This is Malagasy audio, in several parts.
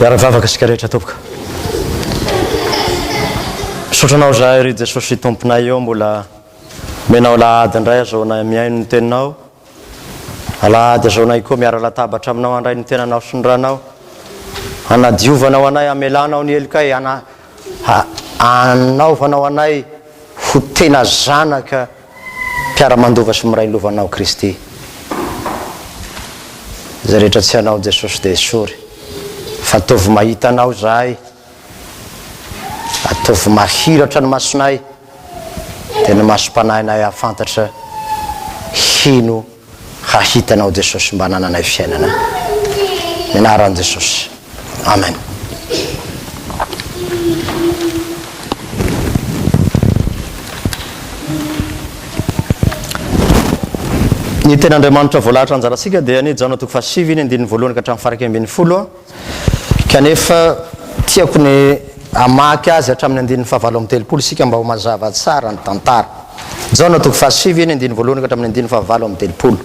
Yaravavaka sika rehetra tompoko. Sotranao zahay ry Jesosy tomponay eo mbola menao lahady indray azaona miaino ny teninao. Alahady azaonay koa miara latabatra aminao andray ny tenanao sy ny ranao. Anadiovanao anay, amelanao ny helikay, anaovanao anay ho tena zanaka mpiara-mandova sy miray lovanao Kristy. Zay rehetra tsy anao Jesosy dia sory. Fa atovy mahitanao zahay, atovy mahiratra ny masonay, tena masom-panahinay ahafantatra hino hahitanao Jesosy mba nananay fiainana. Ny anaran'i Jesosy. Amen. Ny ten'Andriamanitra voalahatra anjarasika dia ny Jaona 5:9 ka hatramin'ny faraky 10. Kanefa tiako ny amaky azy hatramin'ny 9:30 sika mba ho mazava tsara ny tantara. Jaona 5:9 ka hatramin'ny 9:30.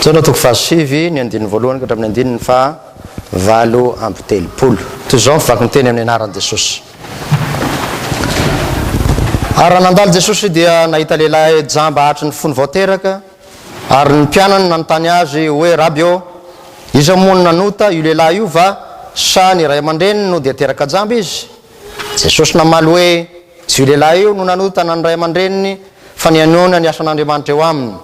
Jaona 5:9 ka hatramin'ny 9:30. Toy izao mivaky ny teny amin'ny anaran'i Jesosy. Ary nandalo Jesosy dia nahita lehilahy jamba hatry ny fony voateraka, ary ny mpianany nanontany azy hoe Rabio, iza moa nanota io lehilahy io va sa ny ray aman-dreniny no dia teraka jamba izy? Jesosy namaly hoe tsy io lehilahy io no nanota na ny ray aman-dreniny fa ny anoana ny asan'Andriamanitra eo aminy.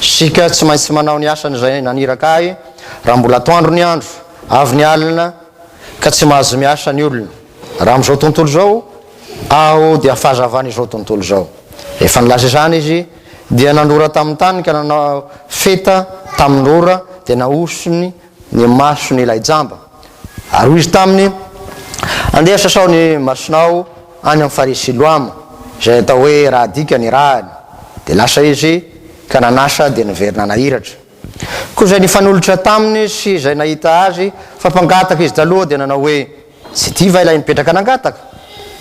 Sika tsy maintsy manao ny asany izay naniraka ahy raha mbola atoandro ny andro, avy ny alina ka tsy mahazo miasa ny olona. Raha amin'izao tontolo izao aho dia fahazavana izao tontolo izao. Rehefa nilaza izany izy dia nandora tamin'ny tany ka nanao feta tamin'ny ora dia naosony ny masony ilay jamba. Ary hoy izy taminy, andeha sasao ny masonao any amin'ny Farisy Siloama, izay atao hoe raha dika ny rahany. Dia lasa izy ka nanasa dia niverina nahiratra. Koa izay nifanolotra taminy sy izay nahita azy fa mpangataka izy taloha dia nanao hoe tsy ity va ilay nipetraka nangataka?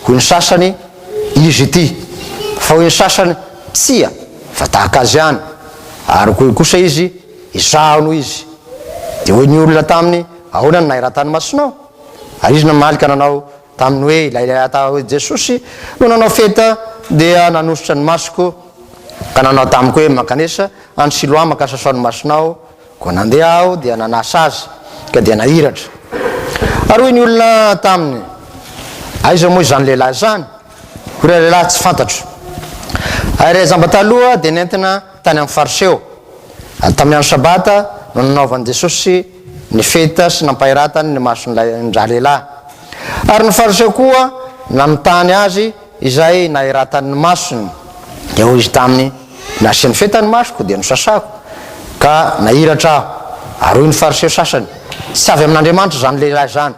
Hoy ny sasany izy ity, fa hoy ny sasany tsia fa tahaka azy ihany. Ary koa kosa izy izahono izy. Dia hoy ny olona taminy, ahoana ny nahirata-ny masonao? Ary izy namalika nanao taminy hoe ilay atao hoe Jesosy no nanao feta dia nanositra ny masoko, ka nanao tamiko hoe makanesa any Siloama ka sasao ny masonao, koa nandeha aho dia nanasa azy ka dia nahiratra. Ary hoy ny olona taminy, aiza moa izany lehilahy zany? Hoy ilay lehilahy tsy fantatro. Ary ray jamba taloha dia nentina tany amin'ny fariseo. Ary tamin'ny andro sabata no nanaovan'i Jesosy ny feta sy nampahiratany ny mason'ilay ndra lehilahy. Ary ny fariseo koa nanontany azy izay nahiratany ny masony. Dia hoy izy taminy, nasiany feta ny masoko dia nosasako ka nahiratra aho. Ary hoy ny fariseo sasany, tsy avy amin'Andriamanitra zany lehilahy zany,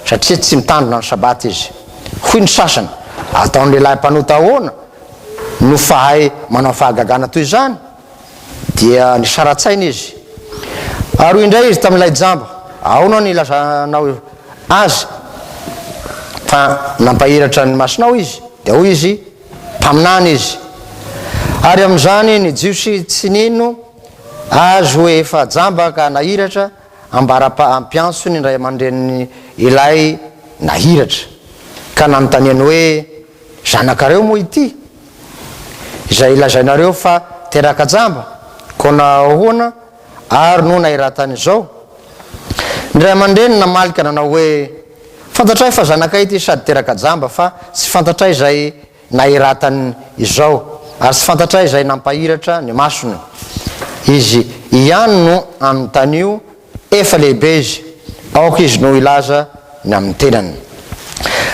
satria tsy mitandrina ny sabata izy. Hoy ny sasany, ataon'ny lehilahy mpanota ahoana no fahay manao fahagagana toy izany? Dia ny saratsaina izy. Ary hoy indray izy tamin'ilay jamba, ahoana ny ilazanao azy fa nampahiratra ny masonao izy? Dia hoy izy, mpaminany izy. Ary amin'izany ny jiosy tsy nino azy hoe efa jamba ka nahiratra, ampianso ny ray aman-dreniny ilay nahiratra, ka nanontaniany hoe zanakareo moa ity izay ilazainareo fa teraka jamba, ko na ahoana ary no nahiratany izao? Ny ray aman-dreny namalika nanao hoe fantatray fa zanakay ity sady teraka jamba fa tsy fantatray izay nahiratany izao, ary tsy fantatray izay nampahiratra ny masony. Izy ihany no anontanio efa lehibe izy, aoka izy no ilaza ny amin'ny tenany.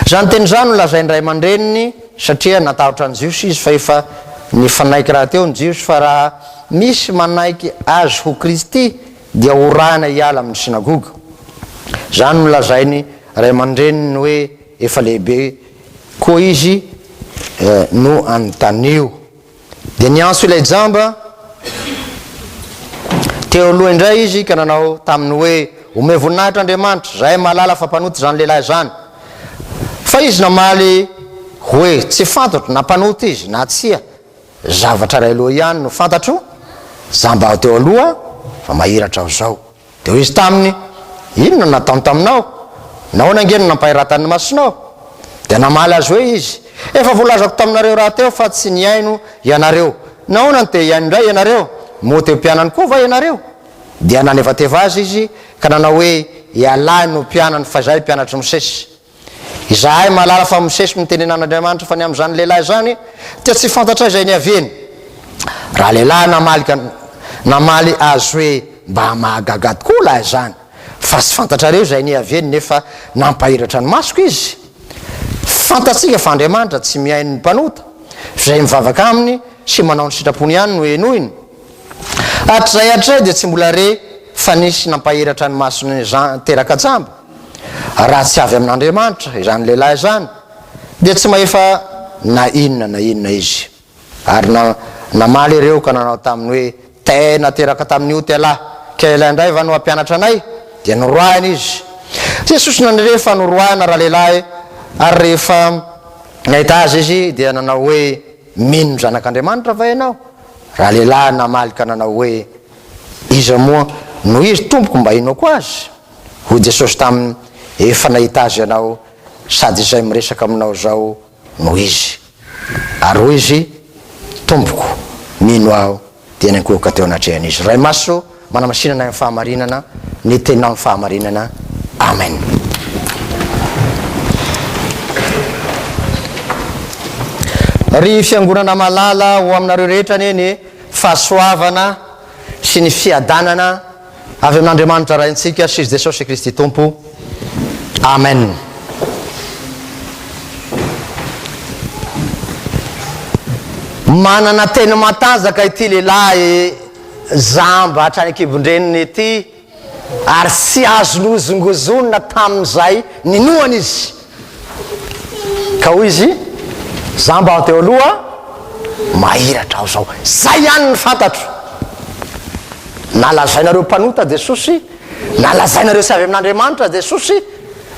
Zany teny zany no lazain'ny ray aman-dreniny satria natahotra ny jiosy izy fa efa nifanaiky raha teo ny jiosy fa raha misy manaiky azy ho Kristy dia orana hiala amin'ny sinagoga. Zany no lazainy ray aman-dreniny hoe efa lehibe koa izy no anotanio. Dia niantso ilay jamba teo aloha indray izy ka nanao taminy hoe ome voninahitra Andriamanitra, zahay mahalala fa mpanoty zany lehilahy zany. Fa izy namaly hoe tsy fantatro na mpanoty izy na tsia, zavatra ray aloha ihany no fantatro, jamba teo aloha fa mahiratra aho zao. Dia hoy izy taminy, inona natao taminao nahoana angeny nampahiratany masonao dia namaly azy hoe izy efa volazako taminareo raha teo fa tsy niaino ianareo nahoana ny te iaino indray ianareo mo teo mpianany koa va ianareo dia nanevateva azy izy ka nanao hoe ialahy no mpianany fa zay mpianatry misesy izahay malala fa misesy mitenenan'Andriamanitra fa ny amin'izany lehilahy zany tia tsy fantatra izay niaveny raha lehilahy namaly azy hoe mba mahagaga tokoa lahy zany fa tsy fantatrareo zay niaveny nefa nampahiratra ny masoko izy fantatsika fa Andriamanitra tsy mihaino ny mpanota zay mivavaka aminy sy manao ny sitrapony ihany no enoiny hatrizay hatray dia tsy mbola re fa nisy nampahiratra ny masony teraka jamba raha tsy avy amin'Andriamanitra izany lehilahy zany dia tsy maefa na inona izy ary namaly ireo ka nanao taminy hoe tena teraka tamin'io tialahy ka ilahy indray va no ampianatra anay dia noroahana izy Jesosy nanrefa noroahana raha lehilahy ary rehefa nahita azy izy dia nanao hoe mino zanak'Andriamanitra va ianao raha lehilahy namaly ka nanao hoe iza moa no izy tompoko mba inoko azy ho Jesosy taminy efa nahita azy ianao sady izay miresaka aminao zao no izy ary ho izy tompoko mino aho dia nankoka teo anatrehan'izy ray maso manamasinana ny fahamarinana ny tenao ny fahamarinana amen. Ry fiangonana malala ho aminareo rehetra neny fahasoavana sy ny fiadanana avy amin'Andriamanitra raintsika sy Jesosy Kristy tompo amen. Manana tena matanjaka ity lehilahy zamba hatrany akibondreniny ity ary tsy azo lozongozonina tamin'izay ninoana izy ka hoy izy zamba ao teo aloha mahiratra aho zao zay ihany ny fantatro nalazainareo mpanota Jesosy nalazainareo sy avy amin'Andriamanitra Jesosy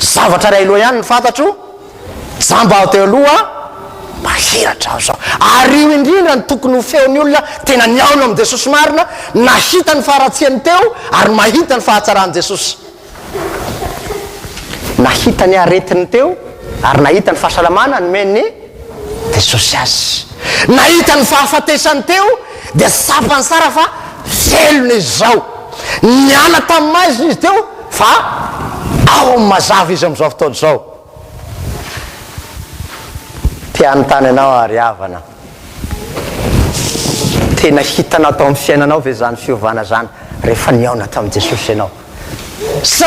zavatra ray aloha ihany ny fantatro zamba ao teo aloha mahiratra aho zao ary io indrindra ny tokony ho feon'ny olona tena niaona amin'ny Jesosy marina nahita ny faharatsiany teo ary mahita ny fahatsarany Jesosy nahita ny aretiny teo ary nahita ny fahasalamana nomeny Jesosy azy nahita ny fahafatesany teo dia sapany sara fa velona izy zao niala tamin'ny maizina izy teo fa ao mazava izy amin'izao fotoana zao tianytany ianao ary havana tena hitanao tao amin'ny fiainanao ve zany fiovana zany rehefa niaona tamin'i Jesosy ianao sa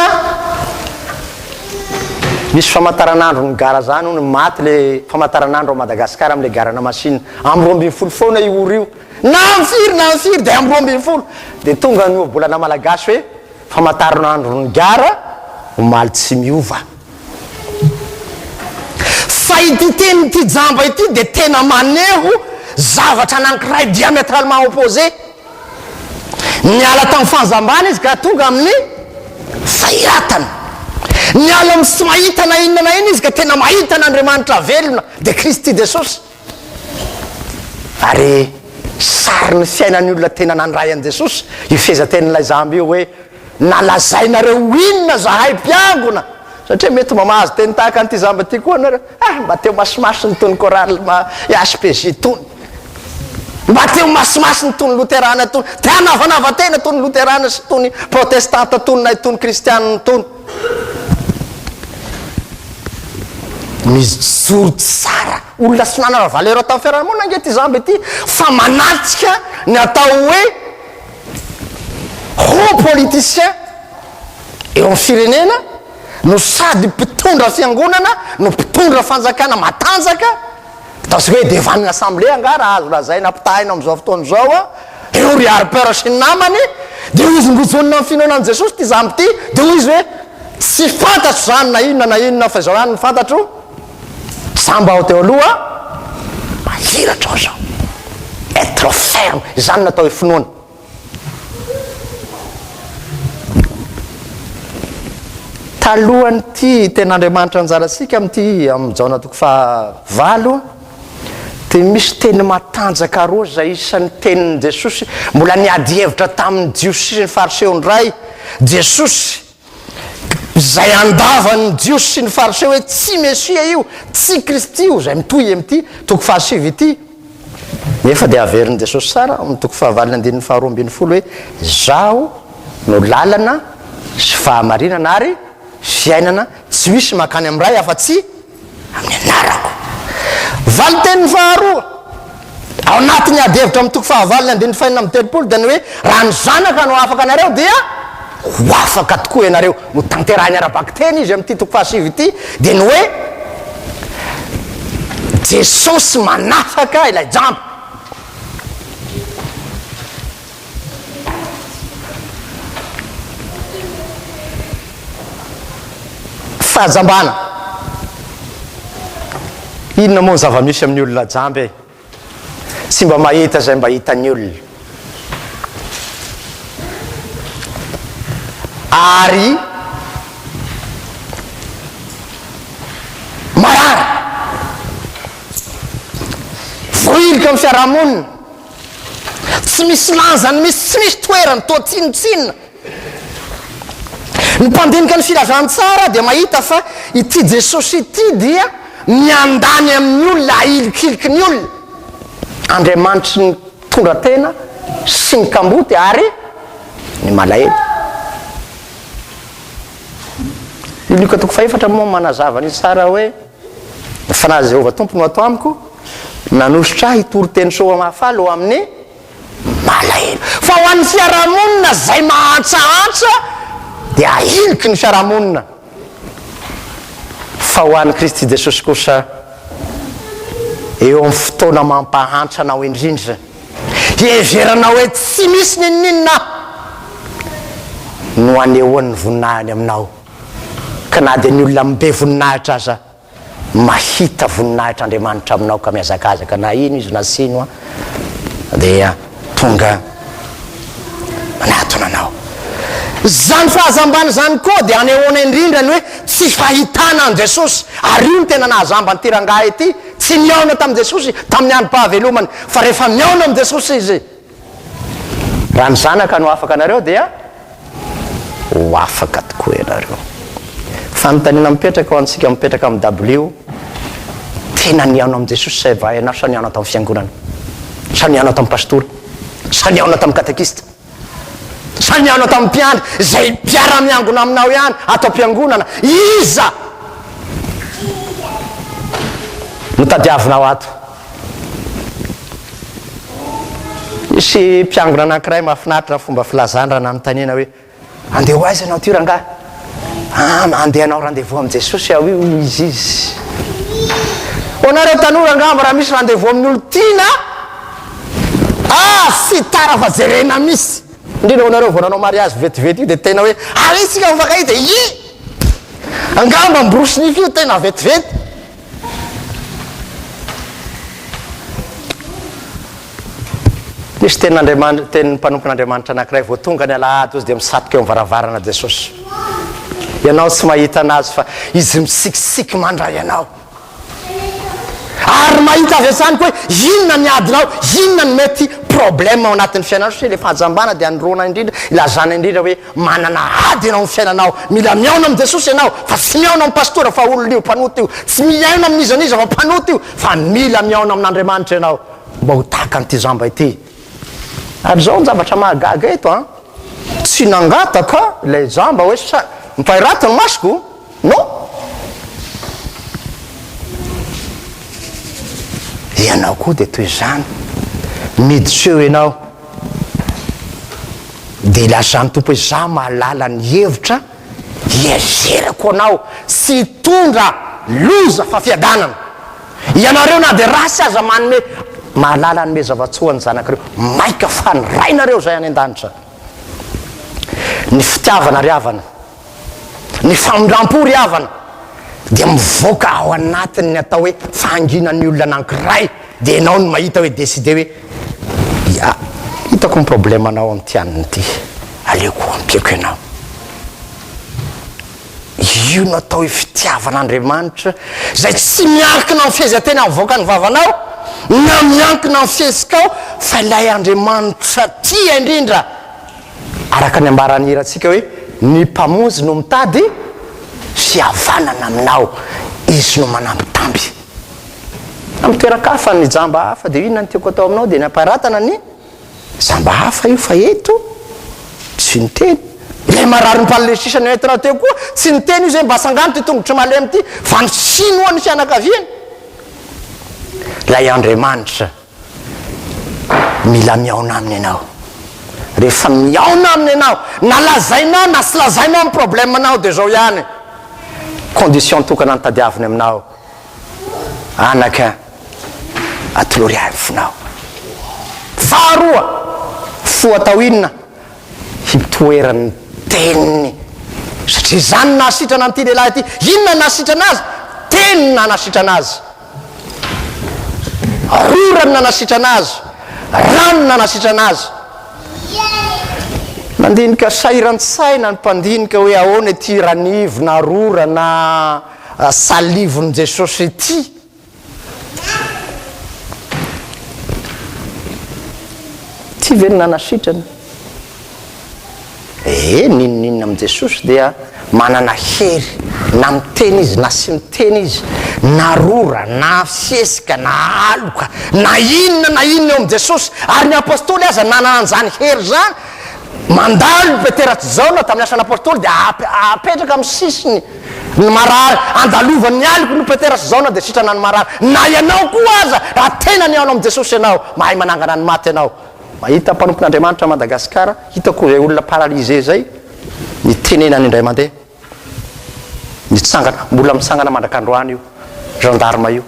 misy famataranandro ny gara zany ho ny maty le famataranandro a Madagasikara am'le garana masina amin'ny 20 foana io io na mifiry dia amin'ny 20 dia tonga ny bolana malagasy hoe famataranandro ny gara omaly tsy miova fa ity teny ity jamba ity dia tena maneho zavatra anankiray diamétralement opposé niala tamin'ny fanjambana izy ka tonga amin'ny fahiratana niala amin'ny tsy mahita na inona na ina izy ka tena mahita n'Andriamanitra velona dia Kristy Jesosy ary sary ny fiainan'ny olona tena nandray an' Jesosy io fehezanten'ilay zamby io hoe nalazainareo inona zahay mpiangona satria mety mamahazo teny tahaka an'ity zamba ty koa nareo mba teo masimasiny tony choral HPJ tony mba teo masimasiny tony luterana tony te hanavanava tena tony luterana sy tony protestanta tony na tony kristianina tony mijoro tsara olona sy nanana valeur tamin'ny fiarahamonina ange ty zamba ity fa manatrika ny atao hoe ho politicien eo amin'ny firenena no sady mpitondra fiangonana no mpitondra fanjakana matanjaka ataosika hoe devanina assemblée angara azo lazaina ampitahina amin'izao fotoana zao a eo ry aripeur sy ny namany dia ho izy ngozonina amin'ny finoanan' Jesosy ty zamby ty dia ho izy hoe tsy fantatro zany na inona fa zao ihany ny fantatro samba ao teo aloha mahiratra ao zao être ferme izany natao hoe finoana talohany ty ten'Andriamanitra anjaratsika amin'ity amin'ny Jaona 9 dia misy teny matanjaka roa zay isan'ny tenin'i Jesosy mbola niady hevitra tamin'ny jiosy sy ny fariseony ray Jesosy zay andavany jiosy sy ny fariseo hoe tsy mesia io, tsy kristy io, zay mitoy amity toko fahasivy ity. Nefa dia averin'i Jesosy sara amin'ny toko fahavaliny andininy faharoa ambin'ny folo hoe zaho no lalana sy fahamarinana ary fiainana, tsy misy makany amin'ray afa-tsy amin'ny anarako. Valiten'ny faharoa ao anatin'ny adevitra amin'ny toko fahavaliny andininy fahinana amin'ny telopolo dia ny hoe raha ny zanaka no afaka anareo dia ho afaka tokoa ianareo. No tanterahiny ara-baky teny izy amin'ity toko fahasivy ity dia ny hoe Jesosy manafaka ilay jamba. Fahajambana inona moa ny zava-misy amin'ny olona jamby e? Tsy mba mahita zay mba hitan'ny olona. Ary marara voilika amin'ny fiarahamonina, tsy misy lanjany, tsy misy toerany toa tsinotsinona. Ny mpandinika ny filazantsara dia mahita fa ity Jesosy ity dia miandany amin'ny olona, ahilikiliky ny olona. Andriamanitry ny tondratena sy ny kamboty ary ny malahelo. Luka toko fahefatra moa manazava ny tsara hoe ny fanahy Jehovah tompo no atao amiko nanositra ahy hitory-teny soa mahafaly ho amin'ny malahelo. Fa ho an'ny fiarahamonina zay mahantrahatra dia ahiliky ny fiarahamonina. Fa ho an'ny Kristy Jesosy kosa eo amin'ny fotoana mampahantrana indrindra, hieverana hoe tsy misy ninninina no anehoan'ny voninahiny aminao. Ka na dia ny olona mibe voninahitra aza mahita voninahitra Andriamanitra aminao ka miazakazaka na ino izy na sino dia tonga manatona anao. Zany fahazambana zany koa dia anehoana indrindra ny hoe tsy fahitana an Jesosy. Ary io ny tena nahazamba ny tirangah ity, tsy miaona tamin'i Jesosy tamin'ny androm-pahavelomany, fa rehefa miaona amin'ny Jesosy izy, raha ny zanaka no afaka anareo dia ho afaka tokoa ianareo. Fanontaniana mipetraka ho antsika mipetraka amin'ny W, tena niaona amin'ny Jesosy say va ianao sa niaona tamin'ny fiangonana, sa niaona tamin'ny pastora, sa niaona tamin'ny katekista, sa niaona tamin'ny mpiandry zay mpiara-miangona aminao ihany atao mpiangonana. Iza no tadiavinao ato? Misy mpiangona anankiray mahafinaritra fomba filazana raha nanontaniana hoe andeha ho aiza ianao ty rangahy? Andeha anao rendez-vous amin'ny Jesosy aho io izy. Onareo tanora angamba raha misy rendez-vous amin'ny olo tiana, fitara fa jerena misy. Indrindra onareo vao nanao mariage vetivety io dia tena hoe alitsika mifakahita angamba mborosy-nify io tena vetivety. Misy tenin'ny mpanompon'Andriamanitra anankiray vao tonga ny Alahady ozy dia misatoka eo mivaravarana Jesosy. Ianao tsy mahita anazy fa izy misikisiky mandray ianao. Ary mahita avy asany koa hoe inona ny adinao, inona ny mety problème ao anatin'ny fiainanao. Satria le fahajambana dia androna indrindra, ilazana indrindra hoe manana ady ianao amin'ny fiainanao. Mila miaona amin'ny Jesosy ianao, fa tsy miaona amin'ny pastora fa olona io mpanoty io, tsy miaona amin'izaniza fa mpanoty io, fa mila miaona amin'Andriamanitra ianao mba ho tahaka an'ity zamba ity. Ary zao ny zavatra mahagaga eto tsy nangataka ilay zamba hoe mipairaty ny masoko, no. Ianao koa dia toy izany, miditra eo ianao dia ilazany tompo hoe za mahalala ny hevitra hiezerako anao sy hitondra loza fa fiadanana. Ianareo na dia rasy aza manome mahalala ny mezavatsoa ny zanakareo, maika fa ny rainareo zay any an-danitra. Ny fitiavana ry havana, ny famindram-po ry havana dia mivoaka ao anatin'ny atao hoe fahanginan'ny olona anankiray. Dia ianao no mahita hoe décide hoe hitako ny problème anao amin'ny tianiny ity, aleoko ampiako ianao. Io no atao hoe fitiavan'Andriamanitra zay tsy miankina amin'ny fihezantena mivoaka ny vavanao na miankina amin'ny fihezikao, fa ilay Andriamanitra tia indrindra. Araka ny ambaran'ny hiratsika hoe ny mpamonjy no mitady tsy havanana aminao izy no manambitamby amin'ny toeran-kafa ny jamba hafa dia inona ny tiako atao aminao dia namparatana ny jamba hafa io fa eto tsy niteny ilay marary ny palesisany entona teo koa tsy niteny io zay mba sangano ty tongotry malemy ty fa nisinoa ny fianakaviany lay Andriamanitra mila miaona aminy ianao rehefa miaona aminy ianao na lazainao na sy lazainao amin'ny problème anao dia zao ihany condition tokana nytadiaviny aminao anaka atolory avinao faharoa fo atao inona hitoeran'ny teniny satria zany nahasitrana an'ity lehilahy ty inona nahasitrana azy tenina nahasitrana azy rorany na nahasitrana azy ranona nahasitrana azy nandinika sairan-tsaina ny mpandinika hoe ahoana ty ranivo na rora na salivony Jesosy ty ty venina nasitrana ninonninona amin' Jesosy dia manana hery na miteny izy na sy miteny izy na rora na fiesika na aloka na inona eo amin' Jesosy ary ny apôstôly aza nanana an'izany hery zany mandalo PETERA tsy Jaona tamin'ny asan'ny apôstôly dia apetraka amin'ny sisiny ny marary andalovany ny aliko no PETERA sy Jaona dia sitrana ny marary na ianao koa aza raha tena ny aona amin' Jesosy ianao mahay manangana ny maty ianao mahita mpanompon'Andriamanitra Madagasikara hitako zay olona paralysé zay nitenenany indray mandeha nitsangana mbola mitsangana mandrakandroany io gendarme io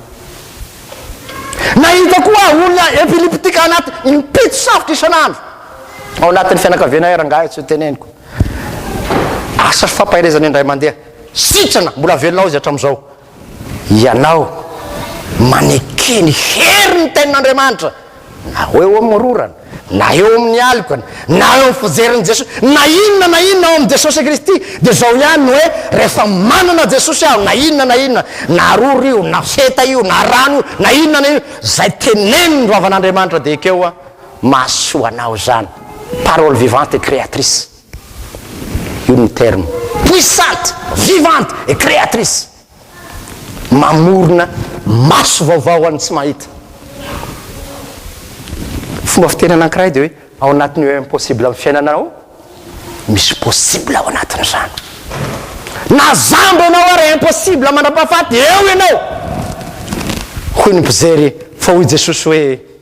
nahita koa olona epileptika anaty impito safotra isan'andro ao anatin'ny fianakaviana erangahy tsy teneniko asa fampahirezany indray mandeha sitrana mbola velonao izy hatramin'izao ianao manekeny hery ny tenin'Andriamanitra na eo amin'ny rorana na eo amin'ny alikany na eo amin'ny fijeriny Jesosy na inona ao amin'ny Jesosy Kristy dia zao ihany hoe rehefa manana Jesosy aho na inona na rory io na feta io na rano io na inona zay teneny ny vavan'Andriamanitra dia ekeo mahasoanao zany parole vivante et créatrice io ny terme puissante vivante et créatrice mamorona maso vaovao any tsy mahita fomba fiteny anankiray dia hoe ao anatin'ny hoe impossible amin'ny fiainanao misy possible ao anatin'izany na zamba ianao ary impossible mandrapahafaty eo ianao hoy ny mpijery fa hoy Jesosy hoe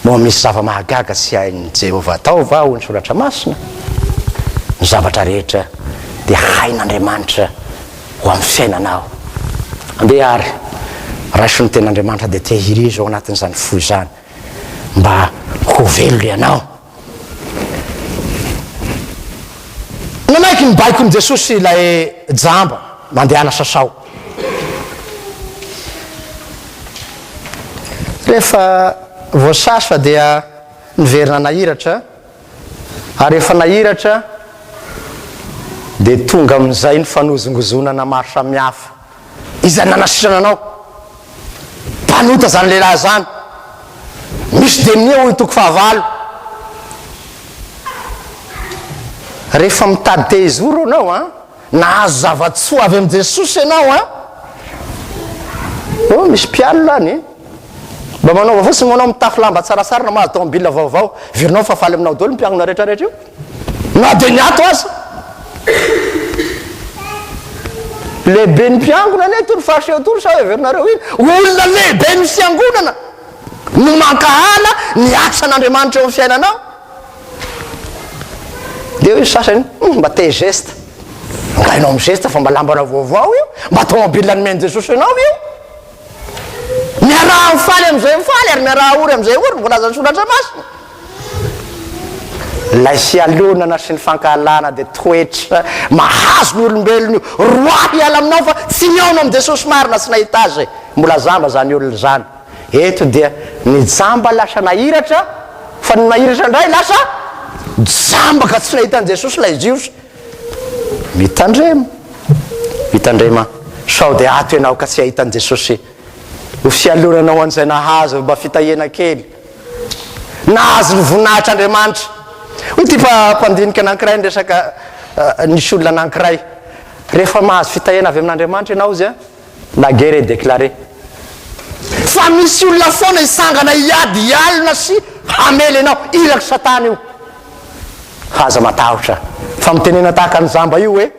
mo misy zava-mahagaga tsy hain'ny Jehova atao va ho ny soratra masina ny zavatra rehetra dia hain'Andriamanitra ho amin'ny fiainanao andeha ary raiso ny ten'Andriamanitra dia tehirizo ao anatin'izany fo izany mba ho velona ianao nanaiky mibaiko ny Jesosy ilay jamba mandehana sasao rehefa voasasa dia niverina nahiratra ary rehefa nahiratra dia tonga amin'izay ny fanozongozonana maro samihafa izany nanasitrana anao mpanota zany lehilahy zany misy demia ho hitoko fahavalo rehefa mitady tezoro anao nahazo zavatsoa avy amin'i Jesosy ianao misy mpialo lany mba manao fotsiny manao mitafy lamba tsarasara na mahazo tomobile vaovao virinao fa faly aminao dolo mpianona rehetrarehetra io na de niato aza lehibe ny mpiangona ane tory farseo tory sa hoe verinareo iny olona lehibe ny fiangonana no mankahala ny asan'Andriamanitra eo amin'ny fiainanao dia hoe sasany mba te geste ngainao amin'ny geste fa mba lambana vaovao io mba tomobile nomeny Jesosy ianao io miaraha mifaly am'izay mifaly ary miaraha ory am'izay ory mbola zany soratra masina lay fialonana sy ny fankahalana dia toetra mahazo ny olombelona io roa hiala aminao fa tsy miaona amin'i Jesosy marina sy nahita azy mbola zamba zany olona zany eto dia ny jamba lasa nahiratra fa ny nahiratra indray lasa jamba ka tsy nahitan'i Jesosy lay jiosy mitandrema sao dia ato ianao ka tsy ahitan'i Jesosy ho fialonanao an'izay nahazo mba fitahena kely nahazo ny voninahitr'Andriamanitra hoy ty mpandinika anankiray ny resaka nisy olona anankiray rehefa mahazo fitahena avy amin'Andriamanitra ianao izy la guerre est déclarée. Fa misy olona foana isangana iady alina sy hamely ianao ilaky satana io aza matahotra fa mitenena tahaka ny zamba io hoe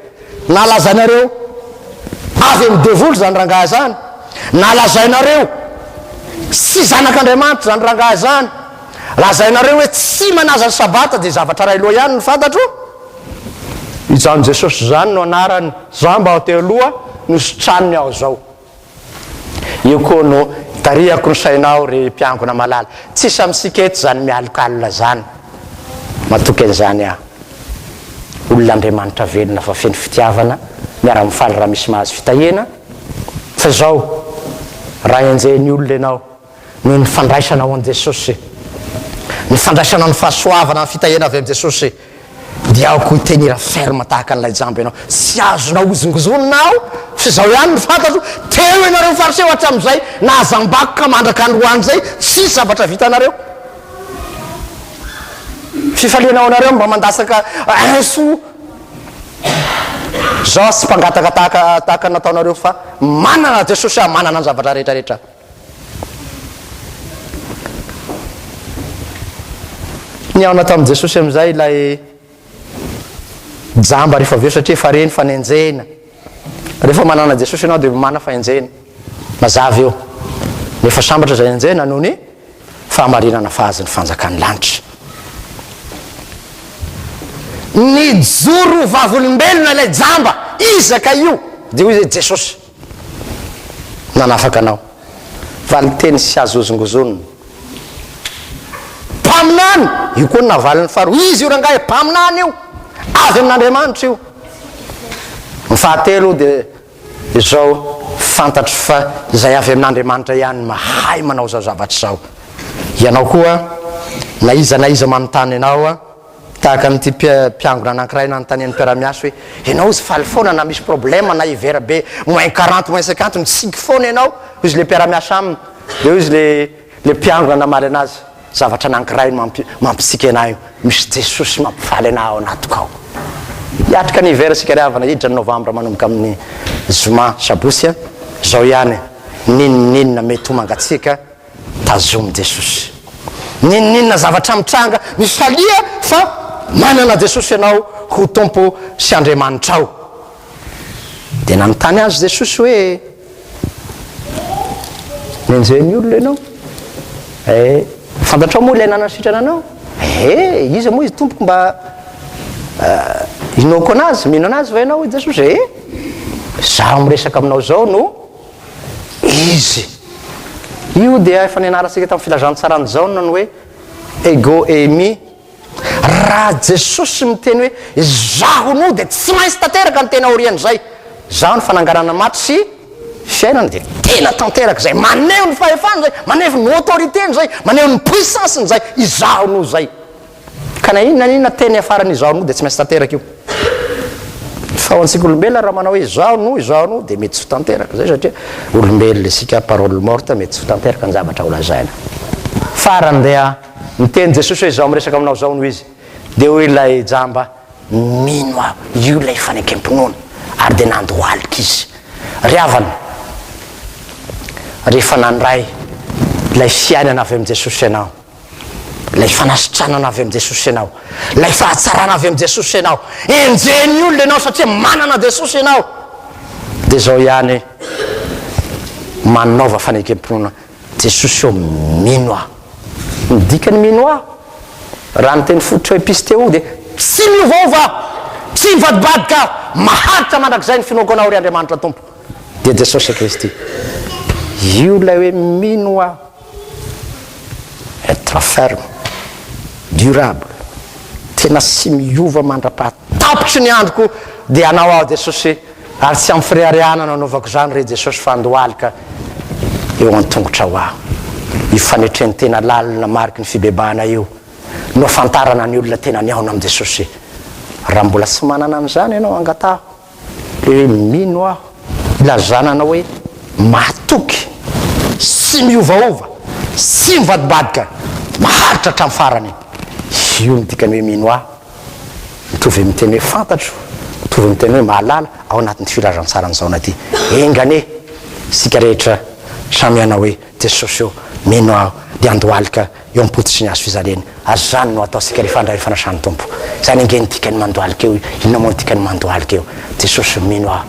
nalazainareo avy amin'ny devoly zany rangahy zany, nalazainareo sy zanak'Andriamanitra zany rangahy zany, lazainareo hoe tsy manaza ny sabata dia zavatra ray loha ihany ny fantatro. Izany Jesosy zany no anarany zamba ao teo aloha no sitranony ao zao. Io koa no tariako ny sainao ry mpiangona malala, tsisy amintsika eto zany mialokalina zany matoky an'izany olon'Andriamanitra velona fa feno fitiavana miara-mifaly raha misy mahazo fitahena. Fa zao raha enjehny olona ianao no ny fandraisanao an' Jesosy, ny fandraisanao ny fahasoavana ny fitahena avy am' Jesosy, dia aoko hitenira ferme tahaka an'ilay jambo ianao, sy azonao ozongozononao fa zao ihany ny fantatro teo ianareo fariseo hatramin'izay nahazambako ka mandraka androany zay tsy zavatra vitanareo. Fifalianao anareo mba mandasaka inso zao tsy mpangataka tahaka nataonareo fa manana Jesosy manana ny zavatra rehetrarehetra. Ny ao natao am' Jesosy am'izay ilay jamba rehefa aveo satria efa reny fanenjena. Rehefa manana Jesosy ianao dia mana fahenjena mazava eo, nefa sambatra zay enjena noho ny fahamarinana fahazy ny fanjakan'ny lanitra. Ny joro vavolombelona ilay jamba izaka io dia hoy zay Jesosy nanafaka anao, valiteny sy azo ozongozonina mpaminany io koa navaliny faro izy io rangahy mpaminany io avy amin'Andriamanitra io. Ny fahatelo dia izao fantatro fa izay avy amin'Andriamanitra ihany mahay manao zao zavatra zao. Ianao koa na iza manontany ianao tahaka amin'ity mpiangona anankiray nanontanian'ny mpiara-miaso hoe ianao izy faly foana na misy problème na hivera be -40 -50 mitsiky foana ianao, izy le mpiara-miasa aminy dia izy le mpiangona namaly anazy zavatra anankiray mampisika anay io, misy Jesosy mampifaly anah ao anatiko ao. Hiatrika ny hivera sika riavana hiditra ny novambra manomboka amin'ny zoma sabosy zao ihany ninina mety ho mangatsika tazomy Jesosy, ninina zavatra mitranga misalia fa manana Jesosy ianao ho tompo sy Andriamanitra ao. Dia nanontany azy Jesosy hoe nenjeny olona ianao fantatrao moa ilay nanasitrana anao? Iza moa izy tompoko mba inoko anazy mino anazy va ianao Jesosy? Zaho miresaka aminao zao no izy. Io dia efa nianaratsika tamin'ny filazantsarany zao no hoe ego emi. Raha Jesosy miteny hoe zaho no dia tsy maintsy tanteraka ny tena orian'izay, zaho ny fananganana maty sy fiainana dia tena tanteraka zay, maneho ny fahefana zay, maneho ny autorité zay, maneho ny puissance zay izaho no zay. Ka na inona teny afarany izaho no dia tsy maintsy tanteraka io. Fa ho antsika olombelona raha manao hoe izaho no dia mety tsy ho tanteraka zay satria olombelona isika parole morte mety tsy ho tanteraka ny zavatra holazaina. Farany dia miteny Jesosy hoe izaho miresaka aminao zao no izy, dia hoe ilay jamba mino aho io ilay fanekempinoana ary dia nandohalika izy. Riavana rehefa nandray ilay fiainana avy am' Jesosy ianao, ilay fanasitranana avy am' Jesosy ianao, ilay fahatsarana avy am' Jesosy ianao, enjeny olona ianao satria manana Jesosy ianao, dia zao ihany manaova fanekempinoana Jesosy eo mino aho. Midikany mino aho raha ny teny fototra hoe pisteo dia tsy miovaova, tsy mivadibadika aho, maharitra mandrakizay ny finoako anao ry Andriamanitra tompo dia Jesosy Kristy. Io lay hoe mino aho, être ferme, durable, tena sy miova mandra-pahatapitry ny androko dia anao aho Jesosy, ary tsy amin'ny fireharehanana anaovako zany re Jesosy fa andohalika eo an-tongotra ho aho. Io fanetreny tena lalina mariky ny fibebahana io no afantarana ny olona tena niaona am' Jesosy. Raha mbola tsy manana an'izany ianao angataho le hoe mino aho, ilazanana hoe matoky, sy miovaova, sy mivadibadika, maharitra hatramin'ny farany. Io ny dikany hoe mino aho mitovy miteny hoe fantatro mitovy miteny hoe mahalala ao anatin'ny filazantsaranyzaona ty engane sika rehetra samiana hoe jesosy eo mino aho de andohalika eo ampototry ny azo fizaleny azy zany no ataosika rehefa andray fanasany tompo zany engeny tikany mandohalika eo inona moa tikany mandohalika eo jesosy mino aho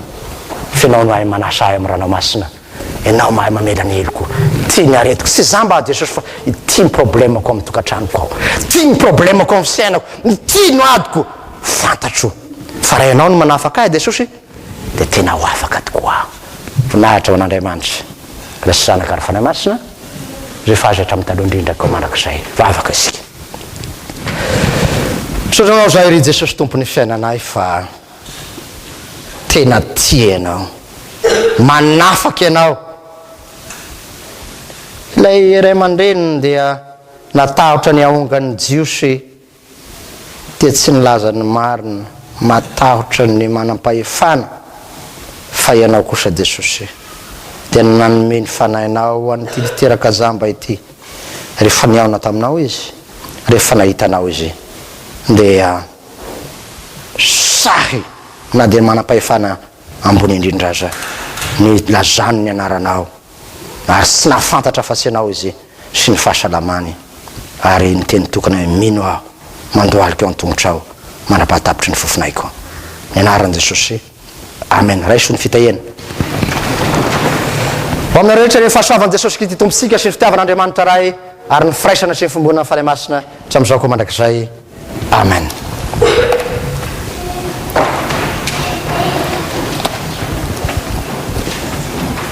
fianao mahay manasa ahy amin'ny ranomasina ianao mahay mamelany heloko tia ny aretiko sy za mba jesosy fa tia ny problemako amin'ny tokantranoko ao tia ny problemako amin'ny fiainako tia no adiko fantatro fa raha ianao no manafaka ahy jesosy de tena ho afaka tokoa voninahitra ho an'Andriamanitra lasa zanaka ary fanahy masina rehefa azy hatra mitaloha indrindra ko manak'izay vavaka isika sotranao zay ry jesosy tompony fiainanay fa tena tia ianao manafaka ianao ilay ray aman-dreniny dia natahotra ny ahongany jiosy dia tsy nilaza ny marina matahotra ny manam-pahefana fa ianao kosa jesosy dia nanome ny fanahinao an'ity literaka zamba ity rehefa niaona taminao izy rehefa nahitanao izy dia sahy na dia manam-pahefana ambony indrindra aza ny lazano ny anaranao ary sy nafantatra fa tsy anao izy sy ny fahasalamany ary ny teny tokana hoe mino aho mandohalika eo an-tongotra aho manapahitapitry ny fofonaiko ny anaran'i jesosy amen raiso ny fitahena ho amin'ny rehetra rehefa soavan'i jesosy kristy tompontsika sy ny fitiavan'Andriamanitra ray ary ny firaisana sy ny fombonana ny fanahy masina hatram'izao koa mandrakizay amen